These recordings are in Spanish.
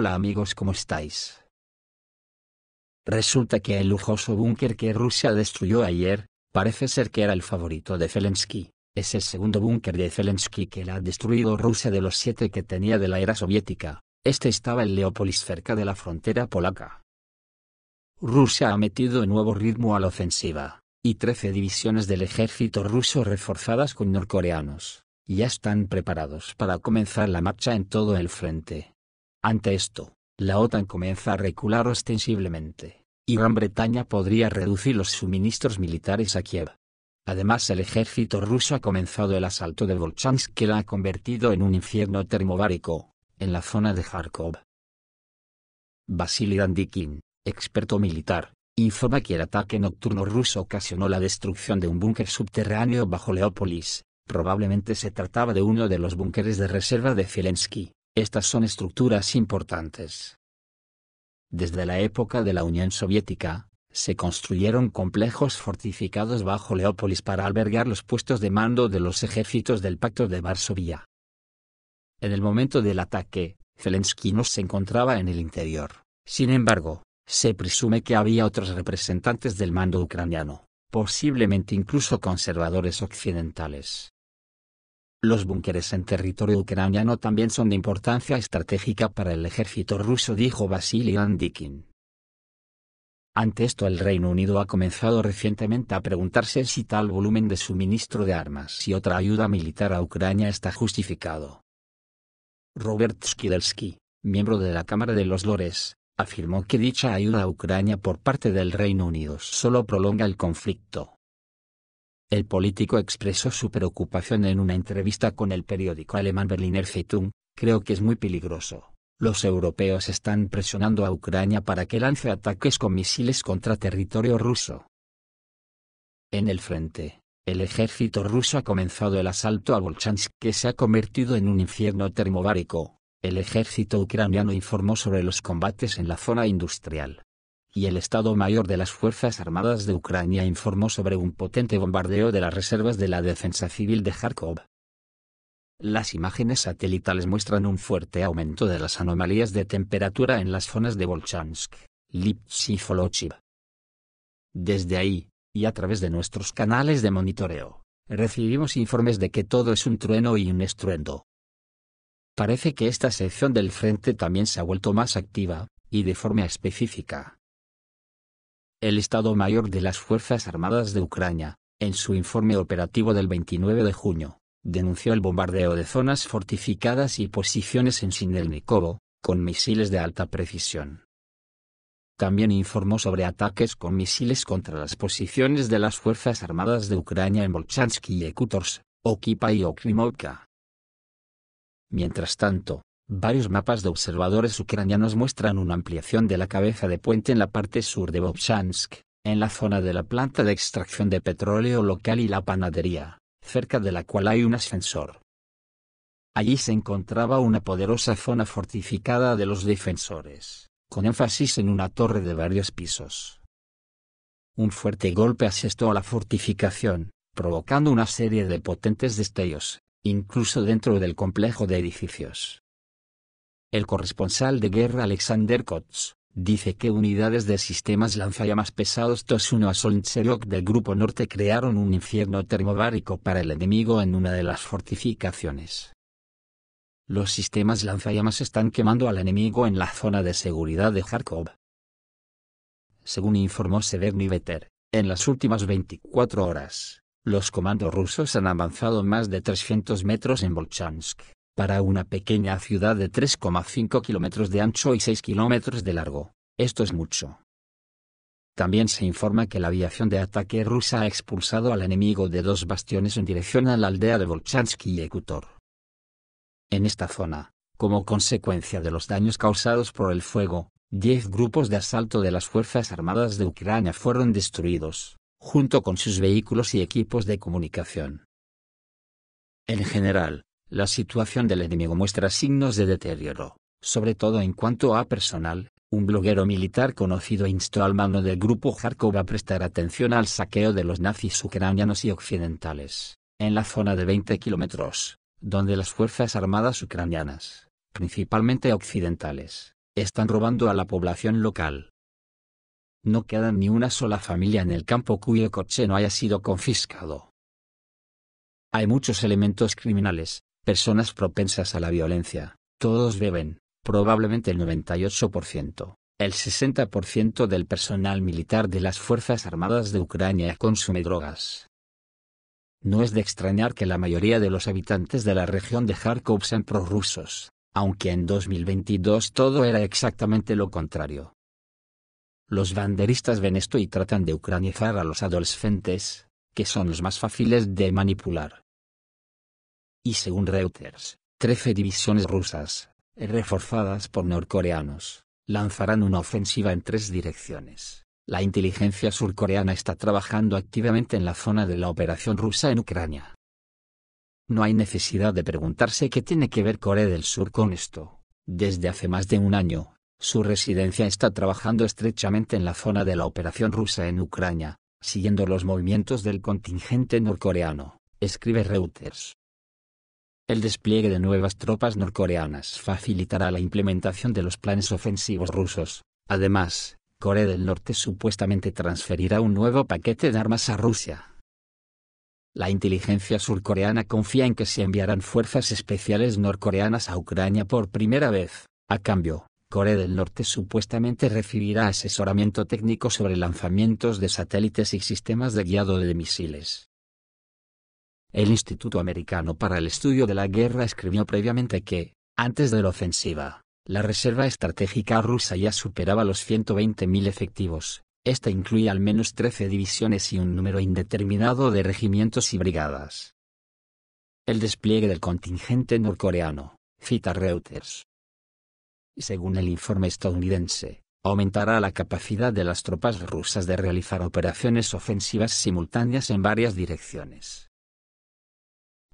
Hola amigos, ¿cómo estáis? Resulta que el lujoso búnker que Rusia destruyó ayer, parece ser que era el favorito de Zelensky. Es el segundo búnker de Zelensky que la ha destruido Rusia de los 7 que tenía de la era soviética. Este estaba en Leópolis, cerca de la frontera polaca. Rusia ha metido nuevo ritmo a la ofensiva, y 13 divisiones del ejército ruso reforzadas con norcoreanos, ya están preparados para comenzar la marcha en todo el frente. Ante esto, la OTAN comienza a recular ostensiblemente, y Gran Bretaña podría reducir los suministros militares a Kiev. Además, el ejército ruso ha comenzado el asalto de Volchansk, que la ha convertido en un infierno termobárico, en la zona de Kharkov. Vasily Dandikin, experto militar, informa que el ataque nocturno ruso ocasionó la destrucción de un búnker subterráneo bajo Leópolis. Probablemente se trataba de uno de los búnkeres de reserva de Zelensky. Estas son estructuras importantes. Desde la época de la Unión Soviética, se construyeron complejos fortificados bajo Leópolis para albergar los puestos de mando de los ejércitos del Pacto de Varsovia. En el momento del ataque, Zelensky no se encontraba en el interior. Sin embargo, se presume que había otros representantes del mando ucraniano, posiblemente incluso conservadores occidentales. Los búnkeres en territorio ucraniano también son de importancia estratégica para el ejército ruso, dijo Vasily Dandikin. Ante esto, el Reino Unido ha comenzado recientemente a preguntarse si tal volumen de suministro de armas y otra ayuda militar a Ucrania está justificado. Robert Skidelsky, miembro de la Cámara de los Lores, afirmó que dicha ayuda a Ucrania por parte del Reino Unido solo prolonga el conflicto. El político expresó su preocupación en una entrevista con el periódico alemán Berliner Zeitung. Creo que es muy peligroso. Los europeos están presionando a Ucrania para que lance ataques con misiles contra territorio ruso. En el frente, el ejército ruso ha comenzado el asalto a Volchansk, que se ha convertido en un infierno termobárico. El ejército ucraniano informó sobre los combates en la zona industrial. Y el Estado Mayor de las Fuerzas Armadas de Ucrania informó sobre un potente bombardeo de las reservas de la defensa civil de Kharkov. Las imágenes satelitales muestran un fuerte aumento de las anomalías de temperatura en las zonas de Volchansk, Lipsk y Volochiv. Desde ahí, y a través de nuestros canales de monitoreo, recibimos informes de que todo es un trueno y un estruendo. Parece que esta sección del frente también se ha vuelto más activa, y de forma específica. El Estado Mayor de las Fuerzas Armadas de Ucrania, en su informe operativo del 29 de junio, denunció el bombardeo de zonas fortificadas y posiciones en Sinelnikovo, con misiles de alta precisión. También informó sobre ataques con misiles contra las posiciones de las Fuerzas Armadas de Ucrania en Volchansk y Yakutovsk, Okipa y Okrimovka. Mientras tanto, varios mapas de observadores ucranianos muestran una ampliación de la cabeza de puente en la parte sur de Volchansk, en la zona de la planta de extracción de petróleo local y la panadería, cerca de la cual hay un ascensor. Allí se encontraba una poderosa zona fortificada de los defensores, con énfasis en una torre de varios pisos. Un fuerte golpe asestó a la fortificación, provocando una serie de potentes destellos, incluso dentro del complejo de edificios. El corresponsal de guerra Alexander Kots dice que unidades de sistemas lanzallamas pesados TOS-1 a Solntserok del Grupo Norte crearon un infierno termobárico para el enemigo en una de las fortificaciones. Los sistemas lanzallamas están quemando al enemigo en la zona de seguridad de Kharkov. Según informó Severny Veter, en las últimas 24 horas, los comandos rusos han avanzado más de 300 metros en Volchansk, para una pequeña ciudad de 3,5 kilómetros de ancho y 6 kilómetros de largo. Esto es mucho. También se informa que la aviación de ataque rusa ha expulsado al enemigo de 2 bastiones en dirección a la aldea de Volchansk y Yekutor. En esta zona, como consecuencia de los daños causados por el fuego, 10 grupos de asalto de las Fuerzas Armadas de Ucrania fueron destruidos, junto con sus vehículos y equipos de comunicación. En general, la situación del enemigo muestra signos de deterioro, sobre todo en cuanto a personal. Un bloguero militar conocido instó al mando del grupo Kharkov a prestar atención al saqueo de los nazis ucranianos y occidentales, en la zona de 20 kilómetros, donde las fuerzas armadas ucranianas, principalmente occidentales, están robando a la población local. No queda ni una sola familia en el campo cuyo coche no haya sido confiscado. Hay muchos elementos criminales, personas propensas a la violencia, todos beben, probablemente el 98%. El 60% del personal militar de las Fuerzas Armadas de Ucrania consume drogas. No es de extrañar que la mayoría de los habitantes de la región de Kharkov sean prorrusos, aunque en 2022 todo era exactamente lo contrario. Los banderistas ven esto y tratan de ucranizar a los adolescentes, que son los más fáciles de manipular. Y según Reuters, 13 divisiones rusas, reforzadas por norcoreanos, lanzarán una ofensiva en 3 direcciones. La inteligencia surcoreana está trabajando activamente en la zona de la operación rusa en Ucrania. No hay necesidad de preguntarse qué tiene que ver Corea del Sur con esto. Desde hace más de un año, su residencia está trabajando estrechamente en la zona de la operación rusa en Ucrania, siguiendo los movimientos del contingente norcoreano, escribe Reuters. El despliegue de nuevas tropas norcoreanas facilitará la implementación de los planes ofensivos rusos. Además, Corea del Norte supuestamente transferirá un nuevo paquete de armas a Rusia. La inteligencia surcoreana confía en que se enviarán fuerzas especiales norcoreanas a Ucrania por primera vez. A cambio, Corea del Norte supuestamente recibirá asesoramiento técnico sobre lanzamientos de satélites y sistemas de guiado de misiles. El Instituto Americano para el Estudio de la Guerra escribió previamente que, antes de la ofensiva, la reserva estratégica rusa ya superaba los 120.000 efectivos. Esta incluye al menos 13 divisiones y un número indeterminado de regimientos y brigadas. El despliegue del contingente norcoreano, cita Reuters. Según el informe estadounidense, aumentará la capacidad de las tropas rusas de realizar operaciones ofensivas simultáneas en varias direcciones.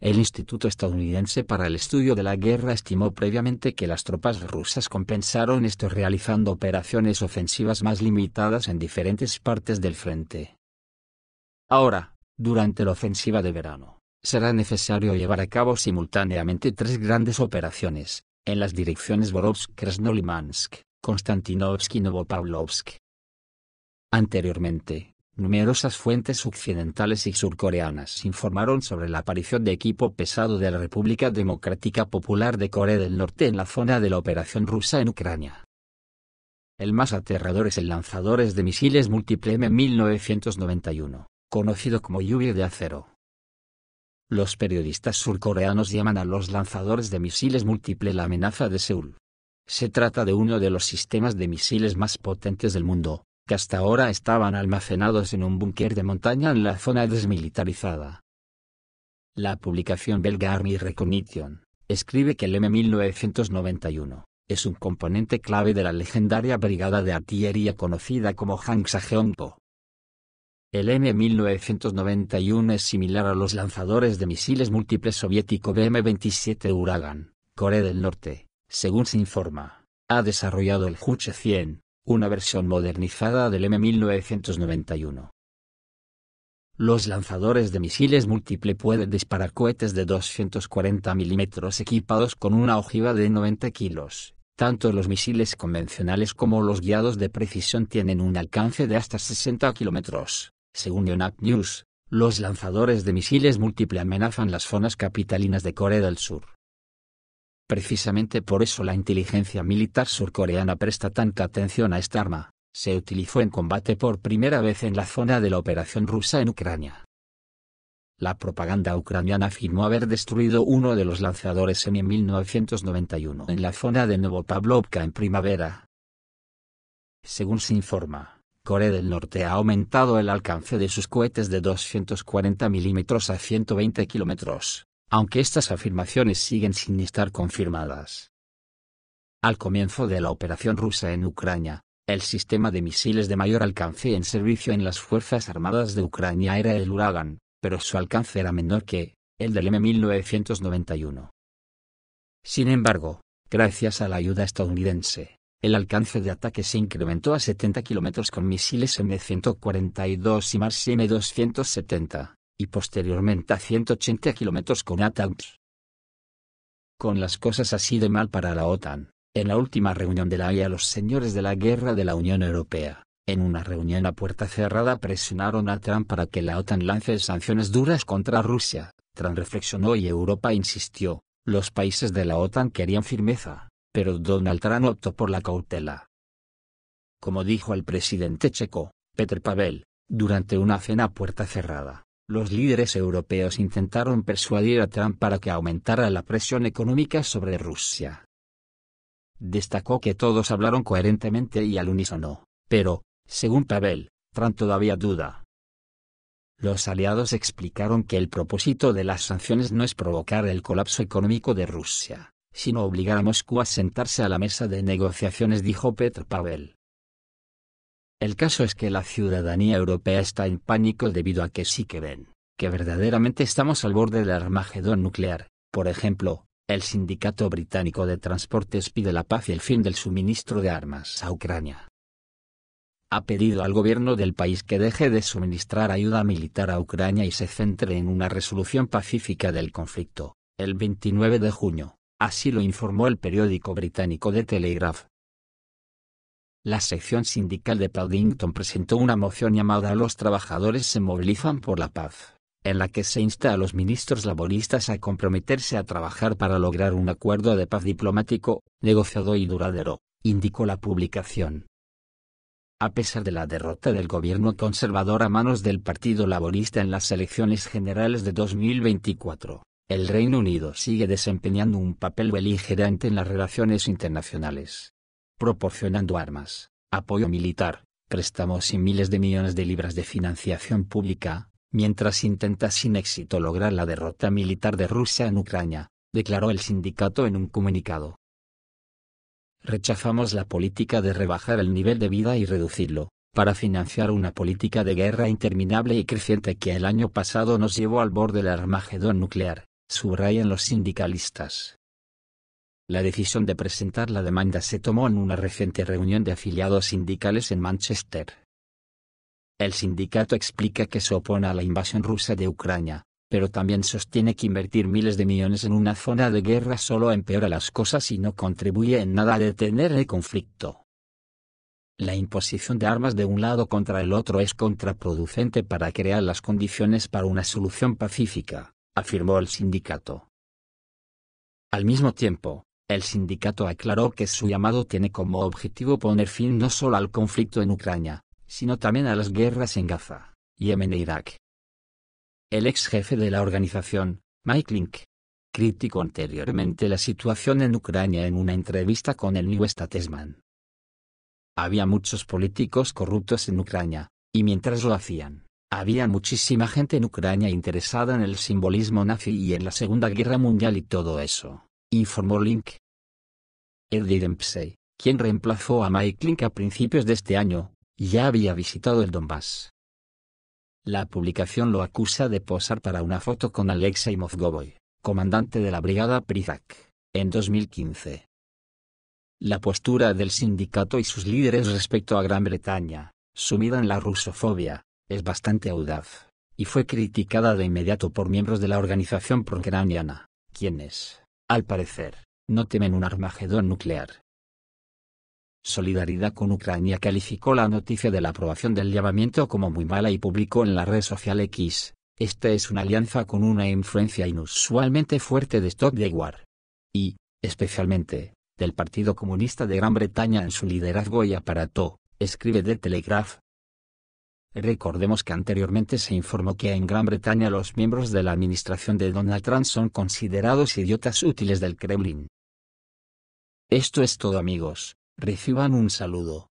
El Instituto Estadounidense para el Estudio de la Guerra estimó previamente que las tropas rusas compensaron esto realizando operaciones ofensivas más limitadas en diferentes partes del frente. Ahora, durante la ofensiva de verano, será necesario llevar a cabo simultáneamente 3 grandes operaciones, en las direcciones Borovsk-Krasnolimansk, Konstantinovsk y Novopavlovsk. Anteriormente, numerosas fuentes occidentales y surcoreanas informaron sobre la aparición de equipo pesado de la República Democrática Popular de Corea del Norte en la zona de la operación rusa en Ucrania. El más aterrador es el lanzador de misiles múltiple M1991, conocido como lluvia de acero. Los periodistas surcoreanos llaman a los lanzadores de misiles múltiple la amenaza de Seúl. Se trata de uno de los sistemas de misiles más potentes del mundo, que hasta ahora estaban almacenados en un búnker de montaña en la zona desmilitarizada. La publicación belga Army Recognition escribe que el M1991 es un componente clave de la legendaria brigada de artillería conocida como Hwangsa-Geonpo. El M1991 es similar a los lanzadores de misiles múltiples soviético BM-27 Uragan. Corea del Norte, según se informa, ha desarrollado el Juche-100, una versión modernizada del M1991. Los lanzadores de misiles múltiple pueden disparar cohetes de 240 milímetros equipados con una ojiva de 90 kilos. Tanto los misiles convencionales como los guiados de precisión tienen un alcance de hasta 60 kilómetros. Según Yonhap News, los lanzadores de misiles múltiple amenazan las zonas capitalinas de Corea del Sur. Precisamente por eso la inteligencia militar surcoreana presta tanta atención a esta arma. Se utilizó en combate por primera vez en la zona de la operación rusa en Ucrania. La propaganda ucraniana afirmó haber destruido uno de los lanzadores en 1991 en la zona de Novopavlovka en primavera. Según se informa, Corea del Norte ha aumentado el alcance de sus cohetes de 240 milímetros a 120 kilómetros, aunque estas afirmaciones siguen sin estar confirmadas. Al comienzo de la operación rusa en Ucrania, el sistema de misiles de mayor alcance en servicio en las Fuerzas Armadas de Ucrania era el Uragan, pero su alcance era menor que el del M1991. Sin embargo, gracias a la ayuda estadounidense, el alcance de ataque se incrementó a 70 kilómetros con misiles M142 y Mars M270, y posteriormente a 180 kilómetros con ATACMS. Con las cosas así de mal para la OTAN, En la última reunión de la Haya, los señores de la guerra de la Unión Europea, en una reunión a puerta cerrada, presionaron a Trump para que la OTAN lance sanciones duras contra Rusia. Trump reflexionó y Europa insistió. Los países de la OTAN querían firmeza, pero Donald Trump optó por la cautela. Como dijo el presidente checo, Petr Pavel, durante una cena a puerta cerrada, los líderes europeos intentaron persuadir a Trump para que aumentara la presión económica sobre Rusia. Destacó que todos hablaron coherentemente y al unísono, pero, según Pavel, Trump todavía duda. Los aliados explicaron que el propósito de las sanciones no es provocar el colapso económico de Rusia, sino obligar a Moscú a sentarse a la mesa de negociaciones, dijo Petr Pavel. El caso es que la ciudadanía europea está en pánico debido a que sí que ven que verdaderamente estamos al borde del Armagedón nuclear. Por ejemplo, el Sindicato Británico de Transportes pide la paz y el fin del suministro de armas a Ucrania. Ha pedido al gobierno del país que deje de suministrar ayuda militar a Ucrania y se centre en una resolución pacífica del conflicto, el 29 de junio, así lo informó el periódico británico The Telegraph. La sección sindical de Paddington presentó una moción llamada "Los trabajadores se movilizan por la paz", en la que se insta a los ministros laboristas a comprometerse a trabajar para lograr un acuerdo de paz diplomático, negociado y duradero, indicó la publicación. A pesar de la derrota del gobierno conservador a manos del Partido Laborista en las elecciones generales de 2024, el Reino Unido sigue desempeñando un papel beligerante en las relaciones internacionales, proporcionando armas, apoyo militar, préstamos y miles de millones de libras de financiación pública, mientras intenta sin éxito lograr la derrota militar de Rusia en Ucrania, declaró el sindicato en un comunicado. Rechazamos la política de rebajar el nivel de vida y reducirlo, para financiar una política de guerra interminable y creciente que el año pasado nos llevó al borde del Armagedón nuclear, subrayan los sindicalistas. La decisión de presentar la demanda se tomó en una reciente reunión de afiliados sindicales en Manchester. El sindicato explica que se opone a la invasión rusa de Ucrania, pero también sostiene que invertir miles de millones en una zona de guerra solo empeora las cosas y no contribuye en nada a detener el conflicto. La imposición de armas de un lado contra el otro es contraproducente para crear las condiciones para una solución pacífica, afirmó el sindicato. Al mismo tiempo, el sindicato aclaró que su llamado tiene como objetivo poner fin no solo al conflicto en Ucrania, sino también a las guerras en Gaza, Yemen e Irak. El ex jefe de la organización, Mike Link, criticó anteriormente la situación en Ucrania en una entrevista con el New Statesman. Había muchos políticos corruptos en Ucrania, y mientras lo hacían, había muchísima gente en Ucrania interesada en el simbolismo nazi y en la Segunda Guerra Mundial y todo eso, informó Link. Eddie Dempsey, quien reemplazó a Mike Link a principios de este año, ya había visitado el Donbass. La publicación lo acusa de posar para una foto con Alexei Mozgovoi, comandante de la brigada Prizak, en 2015. La postura del sindicato y sus líderes respecto a Gran Bretaña, sumida en la rusofobia, es bastante audaz, y fue criticada de inmediato por miembros de la organización pro-ucraniana, quienes, al parecer, no temen un Armagedón nuclear. Solidaridad con Ucrania calificó la noticia de la aprobación del llamamiento como muy mala y publicó en la red social X: "Esta es una alianza con una influencia inusualmente fuerte de Stop the War. Y, especialmente, del Partido Comunista de Gran Bretaña en su liderazgo y aparato", escribe The Telegraph. Recordemos que anteriormente se informó que en Gran Bretaña los miembros de la administración de Donald Trump son considerados idiotas útiles del Kremlin. Esto es todo, amigos. Reciban un saludo.